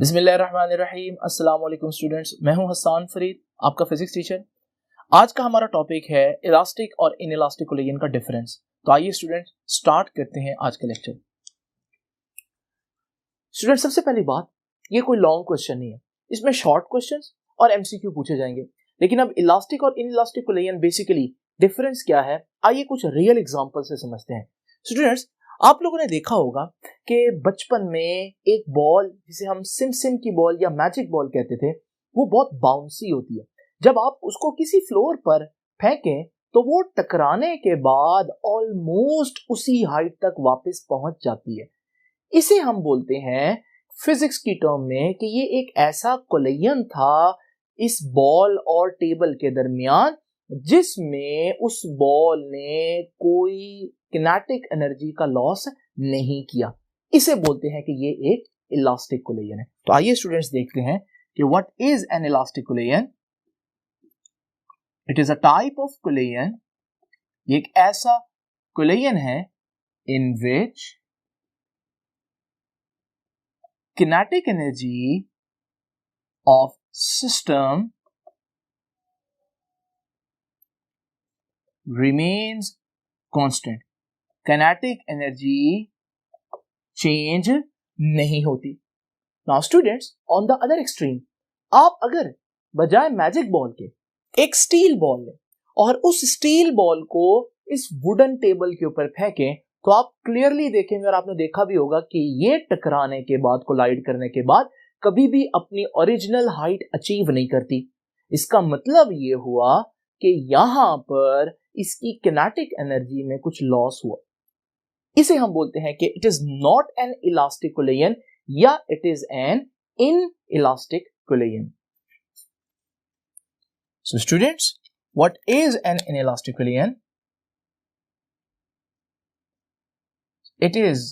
बिस्मिल्लाहिर्रहमानिर्रहीम। अस्सलाम वालेकुम स्टूडेंट्स, मैं हूं हसन फरीद, आपका फिजिक्स टीचर। आज का हमारा टॉपिक है इलास्टिक और इनइलास्टिक कोलिजन का डिफरेंस। तो आइए स्टूडेंट्स स्टार्ट करते हैं आज का लेक्चर। स्टूडेंट्स, सबसे पहली बात, ये कोई लॉन्ग क्वेश्चन नहीं है, इसमें शॉर्ट क्वेश्चंस और एमसीक्यू पूछे जाएंगे। लेकिन अब इलास्टिक और इनइलास्टिक कोलिजन बेसिकली डिफरेंस क्या है, आइए कुछ रियल एग्जांपल से समझते हैं। स्टूडेंट्स, आप लोगों ने देखा होगा कि बचपन में एक बॉल जिसे हम सिम सिम की बॉल या मैजिक बॉल कहते थे, वो बहुत बाउंसी होती है। जब आप उसको किसी फ्लोर पर फेंकें तो वो टकराने के बाद ऑलमोस्ट उसी हाइट तक वापस पहुंच जाती है। इसे हम बोलते हैं फिजिक्स की टर्म में कि ये एक ऐसा कोलिजन था इस बॉल और टेबल के दरमियान जिसमें उस बॉल ने कोई किनेटिक एनर्जी का लॉस नहीं किया। इसे बोलते हैं कि ये एक इलास्टिक कोलिजन है। तो आइए स्टूडेंट्स देखते हैं कि what is N elastic collision. It is a type of collision, ये एक ऐसा कोलिजन है इन विच kinetic energy of system remains constant. Kinetic energy change नहीं होती। Now students, on the other extreme, आप अगर बजाय मैजिक बॉल के एक स्टील बॉल लें और उस स्टील बॉल को इस वुडन टेबल के ऊपर फेंकें तो आप क्लियरली देखेंगे, और आपने देखा भी होगा कि ये टकराने के बाद, कोलाइड करने के बाद कभी भी अपनी ओरिजिनल हाइट अचीव नहीं करती। इसका मतलब ये हुआ कि यहां पर इसकी किनेटिक एनर्जी में कुछ लॉस हुआ। इसे हम बोलते हैं कि it is not an elastic collision या it is an inelastic collision. So students, what is an inelastic collision? It is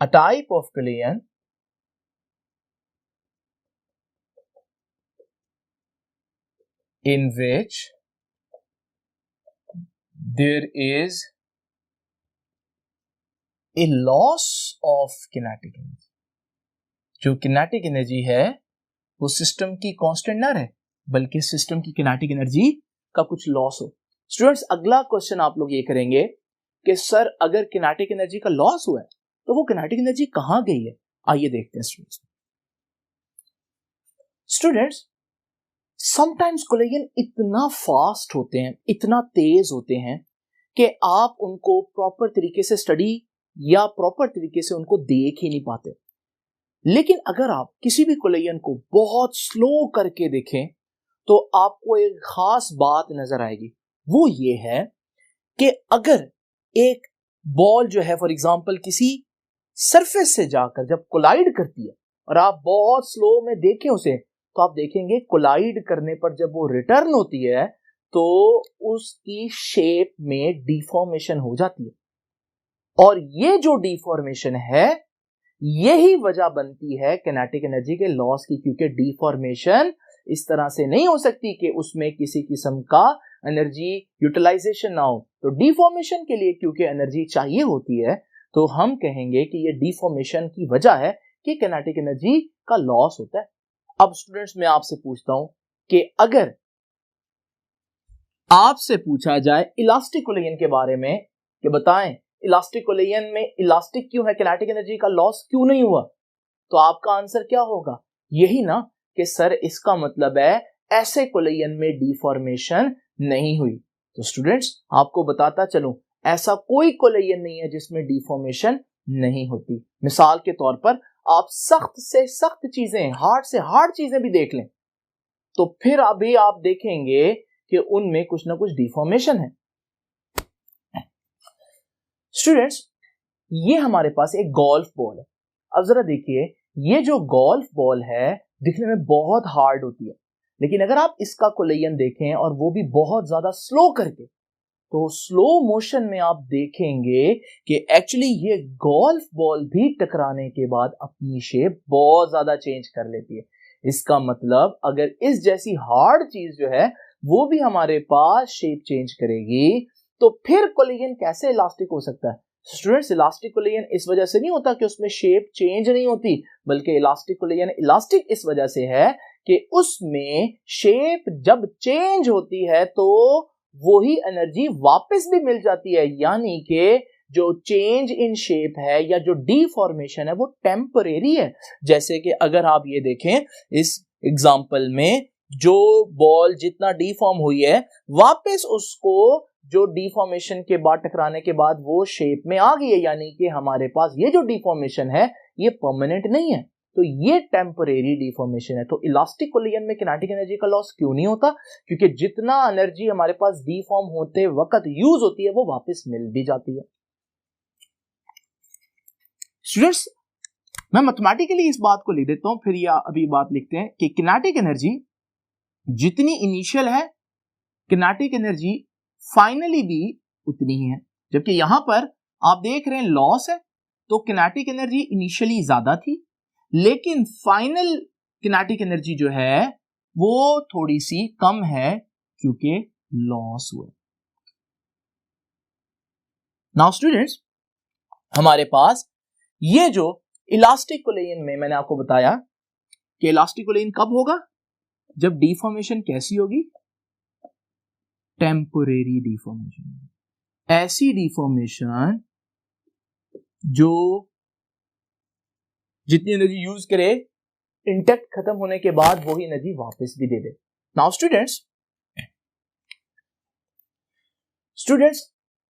a type of collision in which there is a loss of kinetic energy. जो kinetic energy है वो system की constant ना रहे, बल्कि system की kinetic energy का कुछ लॉस हो। स्टूडेंट्स, अगला क्वेश्चन आप लोग ये करेंगे कि सर अगर किनेटिक एनर्जी का लॉस हुआ है तो वो किनेटिक एनर्जी कहां गई है? आइए देखते हैं स्टूडेंट्स, समटाइम्स कोलिजन इतना फास्ट होते हैं, इतना तेज होते हैं कि आप उनको प्रॉपर तरीके से स्टडी या प्रॉपर तरीके से उनको देख ही नहीं पाते। लेकिन अगर आप किसी भी कोलिजन को बहुत स्लो करके देखें तो आपको एक खास बात नजर आएगी। वो ये है कि अगर एक बॉल जो है फॉर एग्जांपल किसी सरफेस से जाकर जब कोलाइड करती है और आप बहुत स्लो में देखें उसे, तो आप देखेंगे कोलाइड करने पर जब वो रिटर्न होती है तो उसकी शेप में डिफॉर्मेशन हो जाती है। और ये जो डिफॉर्मेशन है यही वजह बनती है किनेटिक एनर्जी के लॉस की, क्योंकि डिफॉर्मेशन इस तरह से नहीं हो सकती कि उसमें किसी किस्म का एनर्जी यूटिलाइजेशन ना हो। तो डिफॉर्मेशन के लिए क्योंकि एनर्जी चाहिए होती है तो हम कहेंगे कि ये डिफॉर्मेशन की वजह है कि किनेटिक एनर्जी का लॉस होता है। अब स्टूडेंट्स, मैं आपसे पूछता हूं कि अगर आपसे पूछा जाए इलास्टिक कोलिजन के बारे में कि बताएं इलास्टिक कोलिजन में इलास्टिक क्यों है, किनेटिक एनर्जी का लॉस क्यों नहीं हुआ, तो आपका आंसर क्या होगा? यही ना कि सर इसका मतलब है ऐसे कोलिजन में डिफॉर्मेशन नहीं हुई। तो स्टूडेंट्स, आपको बताता चलूं, ऐसा कोई कोलिजन नहीं है जिसमें डिफॉर्मेशन नहीं होती। मिसाल के तौर पर आप सख्त से सख्त चीजें, हार्ड से हार्ड चीजें भी देख लें तो फिर अभी आप देखेंगे कि उनमें कुछ ना कुछ डिफॉर्मेशन है। स्टूडेंट्स, ये हमारे पास एक गोल्फ बॉल है। अब जरा देखिए, ये जो गोल्फ बॉल है दिखने में बहुत हार्ड होती है, लेकिन अगर आप इसका कोलिजन देखें और वो भी बहुत ज्यादा स्लो करके, तो स्लो मोशन में आप देखेंगे कि एक्चुअली ये गोल्फ बॉल भी टकराने के बाद अपनी शेप बहुत ज्यादा चेंज कर लेती है। इसका मतलब अगर इस जैसी हार्ड चीज जो है वो भी हमारे पास शेप चेंज करेगी तो फिर कोलिजन कैसे इलास्टिक हो सकता है? स्टूडेंट्स इलास्टिक कोलिजन इस वजह से नहीं होता कि उसमें शेप चेंज नहीं होती, बल्कि इलास्टिक कोलिजन इलास्टिक इस वजह से है कि उसमें शेप जब चेंज होती है तो वही एनर्जी वापस भी मिल जाती है, यानी कि जो चेंज इन शेप है या जो डीफॉर्मेशन है वो टेम्परेरी है। जैसे कि अगर आप ये देखें इस एग्जांपल में, जो बॉल जितना डीफॉर्म हुई है वापस उसको जो डीफॉर्मेशन के बाद टकराने के बाद वो शेप में आ गई है, यानी कि हमारे पास ये जो डीफॉर्मेशन है ये परमानेंट नहीं है, तो ये टेम्परेरी डीफॉर्मेशन है। तो इलास्टिक कोलिजन में किनेटिक एनर्जी का लॉस क्यों नहीं होता? क्योंकि जितना एनर्जी हमारे पास डीफॉर्म होते वक्त यूज होती है वो वापस मिल भी जाती है। स्टूडेंट्स मैं मैथमेटिकली इस बात को लिख देता हूं, फिर या अभी बात लिखते हैं कि किनेटिक एनर्जी जितनी इनिशियल है किनेटिक एनर्जी फाइनली भी उतनी ही है। जबकि यहां पर आप देख रहे हैं लॉस है, तो किनेटिक एनर्जी इनिशियली ज्यादा थी लेकिन फाइनल किनेटिक एनर्जी जो है वो थोड़ी सी कम है क्योंकि लॉस हुआ। नाउ स्टूडेंट्स हमारे पास ये जो इलास्टिक कोलिजन में मैंने आपको बताया कि इलास्टिक कोलिजन कब होगा? जब डीफॉर्मेशन कैसी होगी? टेम्पोरेरी डीफॉर्मेशन, ऐसी डीफॉर्मेशन जो जितनी एनर्जी यूज करे इंटेक्ट खत्म होने के बाद वही एनर्जी वापस भी दे दे। नाउ स्टूडेंट्स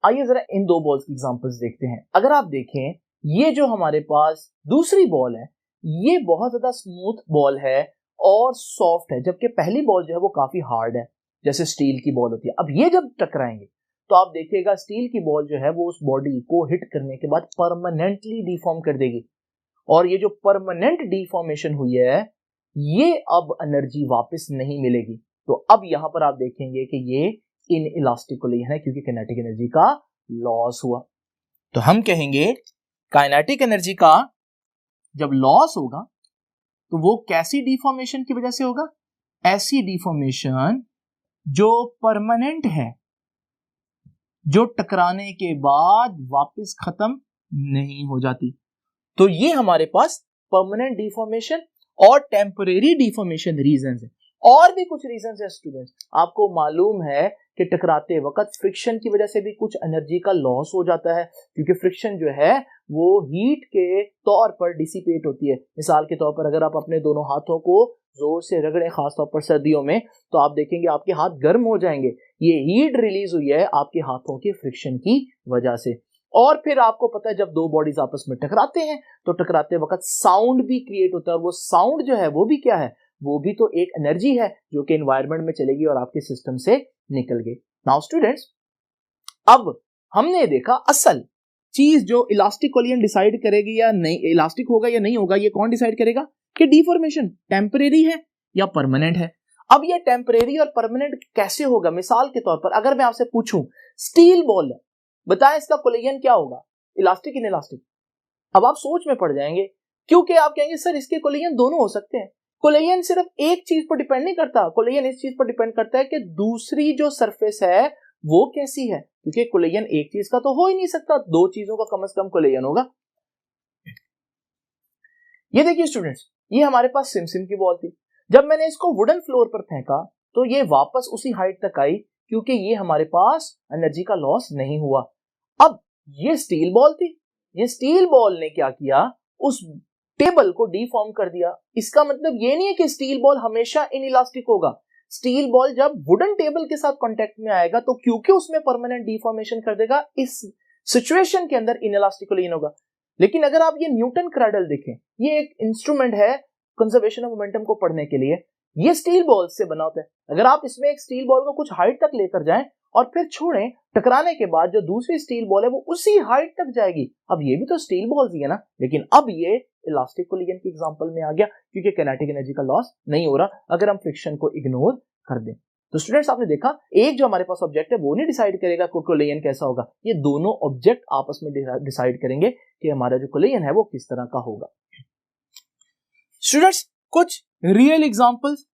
आइए जरा इन दो बॉल्स की एग्जांपल्स देखते हैं। अगर आप देखें ये जो हमारे पास दूसरी बॉल है ये बहुत ज्यादा स्मूथ बॉल है और सॉफ्ट है, जबकि पहली बॉल जो है वो काफी हार्ड है जैसे स्टील की बॉल होती है। अब ये जब टकराएंगे तो आप देखिएगा स्टील की बॉल जो है वो उस बॉडी को हिट करने के बाद परमानेंटली डिफॉर्म कर देगी, और ये जो परमानेंट डिफॉर्मेशन हुई है ये अब एनर्जी वापस नहीं मिलेगी। तो अब यहां पर आप देखेंगे कि ये इन इलास्टिक कोलिजन है क्योंकि काइनेटिक एनर्जी का लॉस हुआ। तो हम कहेंगे काइनेटिक एनर्जी का जब लॉस होगा तो वो कैसी डिफॉर्मेशन की वजह से होगा? ऐसी डिफॉर्मेशन जो परमानेंट है, जो टकराने के बाद वापस खत्म नहीं हो जाती। तो ये हमारे पास परमानेंट डिफॉर्मेशन और टेम्परेरी डिफॉर्मेशन रीजंस है। और भी कुछ रीजंस है स्टूडेंट्स, आपको मालूम है कि टकराते वक्त फ्रिक्शन की वजह से भी कुछ एनर्जी का लॉस हो जाता है, क्योंकि फ्रिक्शन जो है वो हीट के तौर पर डिसिपेट होती है। मिसाल के तौर पर अगर आप अपने दोनों हाथों को जोर से रगड़ें, खासतौर पर सर्दियों में, तो आप देखेंगे आपके हाथ गर्म हो जाएंगे। ये हीट रिलीज हुई है आपके हाथों के फ्रिक्शन की वजह से। और फिर आपको पता है जब दो बॉडीज आपस में टकराते हैं तो टकराते वक्त साउंड भी क्रिएट होता है, और वो साउंड जो है वो भी क्या है? वो भी तो एक एनर्जी है जो कि एनवायरनमेंट में चलेगी और आपके सिस्टम से निकल गई। नाउ स्टूडेंट्स अब हमने देखा असल चीज जो इलास्टिक कोलिजन डिसाइड करेगी या नहीं, इलास्टिक होगा या नहीं होगा, ये कौन डिसाइड करेगा कि डिफॉर्मेशन टेम्परेरी है या परमानेंट है। अब ये टेम्परेरी और परमानेंट कैसे होगा? मिसाल के तौर पर अगर मैं आपसे पूछूं स्टील बॉल है, बताएं इसका कोलिजन क्या होगा, इलास्टिक इन इलास्टिक? अब आप सोच में पड़ जाएंगे क्योंकि आप कहेंगे सर इसके कोलिजन दोनों हो सकते हैं। कोलिजन सिर्फ एक चीज पर डिपेंड नहीं करता, कोलिजन इस चीज पर डिपेंड करता है कि दूसरी जो सरफेस है वो कैसी है, क्योंकि कोलिजन एक चीज का तो हो ही नहीं सकता, दो चीजों का कम से कम कोलिजन होगा। ये देखिए स्टूडेंट्स, ये हमारे पास सिमसिम की बॉल थी। जब मैंने इसको वुडन फ्लोर पर फेंका तो ये वापस उसी हाइट तक आई क्योंकि ये हमारे पास एनर्जी का लॉस नहीं हुआ। अब ये स्टील बॉल थी, ये स्टील बॉल ने क्या किया, उस टेबल को डिफॉर्म कर दिया। इसका मतलब ये नहीं है कि स्टील बॉल हमेशा इनइलास्टिक होगा। स्टील बॉल जब वुडन टेबल के साथ कांटेक्ट में आएगा तो क्योंकि उसमें परमानेंट डिफॉर्मेशन कर देगा, इस सिचुएशन के अंदर इनइलास्टिक कोलिजन होगा। लेकिन अगर आप ये न्यूटन क्रैडल देखें, ये एक इंस्ट्रूमेंट है कंजर्वेशन ऑफ मोमेंटम को पढ़ने के लिए, ये स्टील बॉल से बना होता है। अगर आप इसमें एक स्टील बॉल को कुछ हाइट तक लेकर जाएं और फिर छोड़ें, टकराने के बाद जो दूसरी स्टील बॉल है वो उसी हाइट तक जाएगी। अब ये भी तो स्टील बॉल्स ही है ना, लेकिन अब ये इलास्टिक कोलिजन की एग्जांपल में आ गया क्योंकि काइनेटिक एनर्जी का लॉस नहीं हो रहा अगर हम फ्रिक्शन को इग्नोर कर दें। तो स्टूडेंट्स आपने देखा एक जो हमारे पास ऑब्जेक्ट है वो नहीं डिसाइड करेगा कोलिजन कैसा होगा, ये दोनों ऑब्जेक्ट आपस में डिसाइड करेंगे कि हमारा जो कोलिजन है वो किस तरह का होगा। स्टूडेंट्स कुछ रियल एग्जांपल्स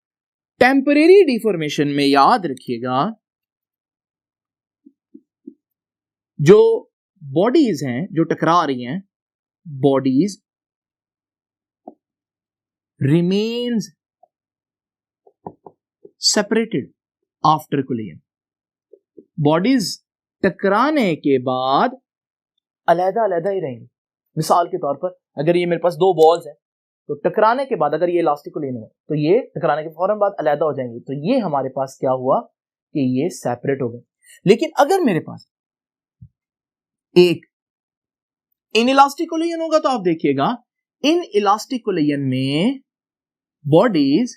टेम्परेरी डिफॉर्मेशन में याद रखिएगा, जो बॉडीज हैं जो टकरा रही हैं, bodies remains separated after collision. Bodies टकराने के बाद अलग अलग ही रहेंगी। मिसाल के तौर पर अगर ये मेरे पास दो बॉल्स हैं तो टकराने के बाद अगर ये इलास्टिक कोलिजन है तो ये टकराने के फौरन बाद अलग हो जाएंगी, तो ये हमारे पास क्या हुआ कि ये सेपरेट हो गए। लेकिन अगर मेरे पास एक इनइलास्टिक कोलिजन होगा तो आप देखिएगा इन इलास्टिक कोलिजन में बॉडीज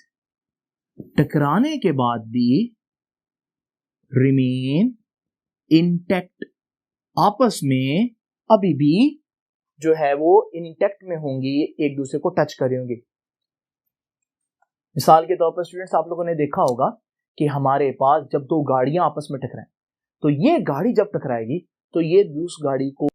टकराने के बाद भी रिमेन इंटैक्ट, आपस में अभी भी जो है वो इंटैक्ट में होंगी, एक दूसरे को टच कर रही होंगी। मिसाल के तौर पर स्टूडेंट्स, आप लोगों ने देखा होगा कि हमारे पास जब दो गाड़ियां आपस में टकराएं तो ये गाड़ी जब टकराएगी तो ये उस गाड़ी को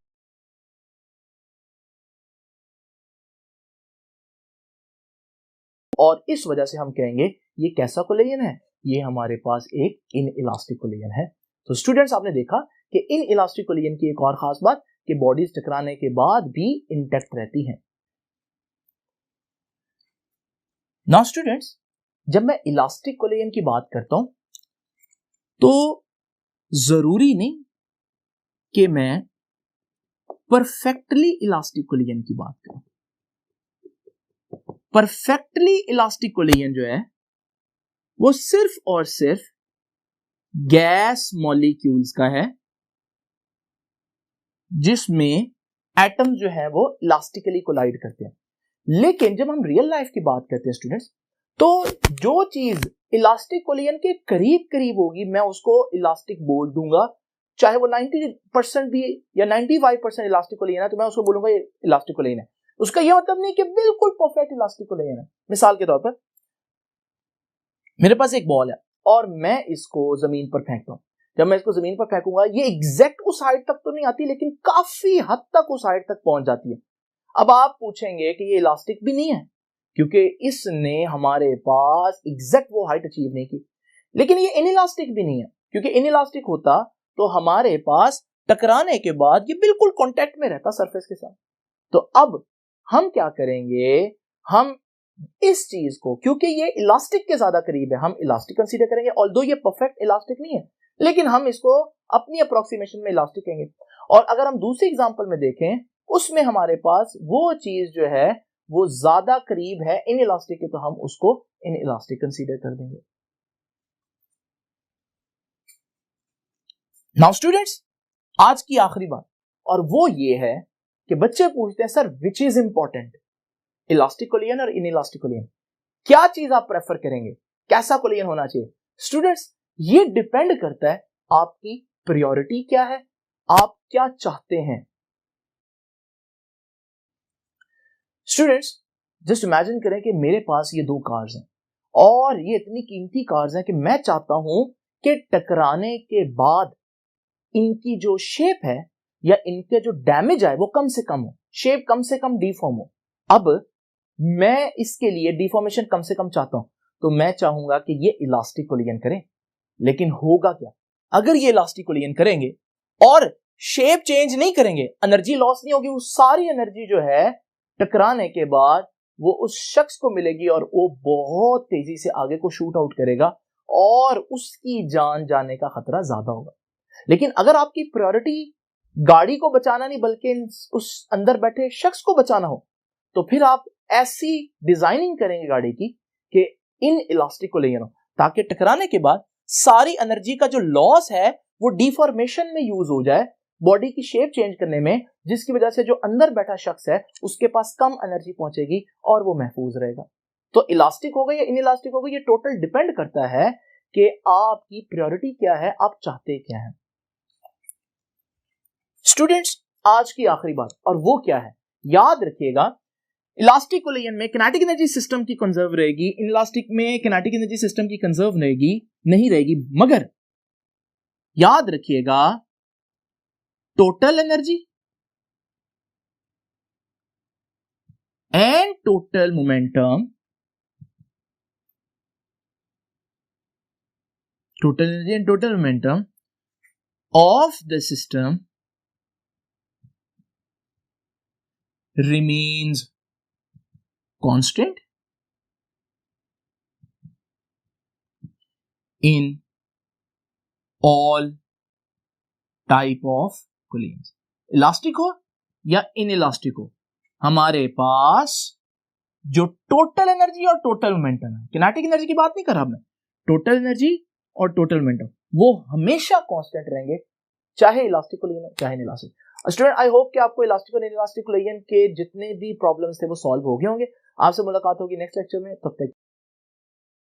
और इस वजह से हम कहेंगे ये कैसा कोलिजन है, ये हमारे पास एक इनइलास्टिक कोलिजन है। तो स्टूडेंट्स, आपने देखा कि इनइलास्टिक कोलिजन की एक और खास बात कि बॉडीज टकराने के बाद भी इंटैक्ट रहती हैं। नाउ स्टूडेंट्स, जब मैं इलास्टिक कोलिजन की बात करता हूं तो जरूरी नहीं कि मैं परफेक्टली इलास्टिक कोलिजन की बात करूं। परफेक्टली इलास्टिक कोलिजन जो है वो सिर्फ और सिर्फ गैस मॉलिक्यूल्स का है जिसमें एटम्स जो है वो इलास्टिकली कोलाइड करते हैं। लेकिन जब हम रियल लाइफ की बात करते हैं स्टूडेंट्स, तो जो चीज इलास्टिक कोलिजन के करीब करीब होगी मैं उसको इलास्टिक बोल दूंगा, चाहे वो 90% भी या 95% इलास्टिक कोलिजन है तो मैं उसको बोलूंगा ये इलास्टिक कोलिजन है। उसका यह मतलब नहीं कि बिल्कुल परफेक्ट इलास्टिक कोलिजन है। मिसाल के तौर पर मेरे पास एक बॉल है और मैं इसको जमीन पर फेंकता हूं। जब मैं इसको जमीन पर फेंकूंगा ये एग्जैक्ट उस हाइट तक तो नहीं आती, लेकिन काफी हद तक उस हाइट तक पहुंच जाती है। अब आप पूछेंगे कि ये इलास्टिक भी नहीं है क्योंकि इसने हमारे पास एग्जैक्ट वो हाइट अचीव नहीं की। लेकिन ये इनइलास्टिक भी नहीं है क्योंकि इनइलास्टिक होता तो हमारे पास टकराने के बाद ये बिल्कुल कांटेक्ट में रहता सरफेस के साथ। तो अब हम क्या करेंगे, हम इस चीज को, क्योंकि ये इलास्टिक के ज्यादा करीब है, हम इलास्टिक कंसीडर करेंगे। ऑल्दो ये परफेक्ट इलास्टिक नहीं है लेकिन हम इसको अपनी अप्रोक्सीमेशन में इलास्टिक कहेंगे। और अगर हम दूसरी एग्जांपल में देखें उसमें हमारे पास वो चीज जो है वो ज्यादा करीब है इन इलास्टिक के, तो हम उसको इन इलास्टिक कंसीडर कर देंगे। नाउ स्टूडेंट्स, आज की आखिरी बात और वो ये है कि बच्चे पूछते हैं sir which is important, elastic collision और इनइलास्टिक कोलिजन, क्या चीज आप प्रेफर करेंगे, कैसा कोलिजन होना चाहिए। स्टूडेंट्स, ये डिपेंड करता है आपकी प्रायोरिटी क्या है, आप क्या चाहते हैं। स्टूडेंट्स, जस्ट इमेजिन करें कि मेरे पास ये दो कार्स हैं और ये इतनी कीमती कार्स हैं कि मैं चाहता हूं कि टकराने के बाद इनकी जो शेप है या इनके जो डैमेज है वो कम से कम हो, शेप कम से कम डिफॉर्म हो। अब मैं इसके लिए डिफॉर्मेशन कम से कम चाहता हूं तो मैं चाहूंगा कि ये इलास्टिक कोलिजन करें। लेकिन होगा क्या, अगर ये इलास्टिक कोलिजन करेंगे और शेप चेंज नहीं करेंगे, एनर्जी लॉस नहीं होगी, वो सारी एनर्जी जो है टकराने के बाद वो उस शख्स को मिलेगी और वो बहुत तेजी से आगे को शूट आउट करेगा और उसकी जान जाने का खतरा ज्यादा होगा। लेकिन अगर आपकी प्रायोरिटी गाड़ी को बचाना नहीं बल्कि उस अंदर बैठे शख्स को बचाना हो तो फिर आप ऐसी डिजाइनिंग करेंगे गाड़ी की कि इन इलास्टिक कोलिजन हो ताकि टकराने के बाद सारी एनर्जी का जो लॉस है वो डिफॉर्मेशन में यूज हो जाए, बॉडी की शेप चेंज करने में, जिसकी वजह से जो अंदर बैठा शख्स है उसके पास कम एनर्जी पहुंचेगी और वो महफूज रहेगा। तो इलास्टिक होगा या इनइलास्टिक होगा ये टोटल डिपेंड करता है कि आपकी प्रायोरिटी क्या है, आप चाहते क्या हैं। स्टूडेंट्स, आज की आखिरी बात और वो क्या है, याद रखिएगा, इलास्टिक कोलिजन में किनेटिक एनर्जी सिस्टम की कंजर्व रहेगी, इनइलास्टिक में किनेटिक एनर्जी सिस्टम की कंजर्व नहीं रहेगी, मगर याद रखिएगा total energy and total momentum, total energy and total momentum of the system remains constant in all type of collisions. Elastic हो या इनइलास्टिक हो, हमारे पास जो टोटल एनर्जी और टोटल मोमेंटम है, किनेटिक एनर्जी की बात नहीं कर रहा मैं, टोटल एनर्जी और टोटल मोमेंटम वो हमेशा कांस्टेंट रहेंगे, चाहे इलास्टिक कोलिजन हो चाहे इनइलास्टिक। स्टूडेंट आई होप कि आपको इलास्टिक और इनइलास्टिक कोलिजन के जितने भी प्रॉब्लम्स थे वो सॉल्व हो गए होंगे। आपसे मुलाकात होगी नेक्स्ट लेक्चर में, तब तक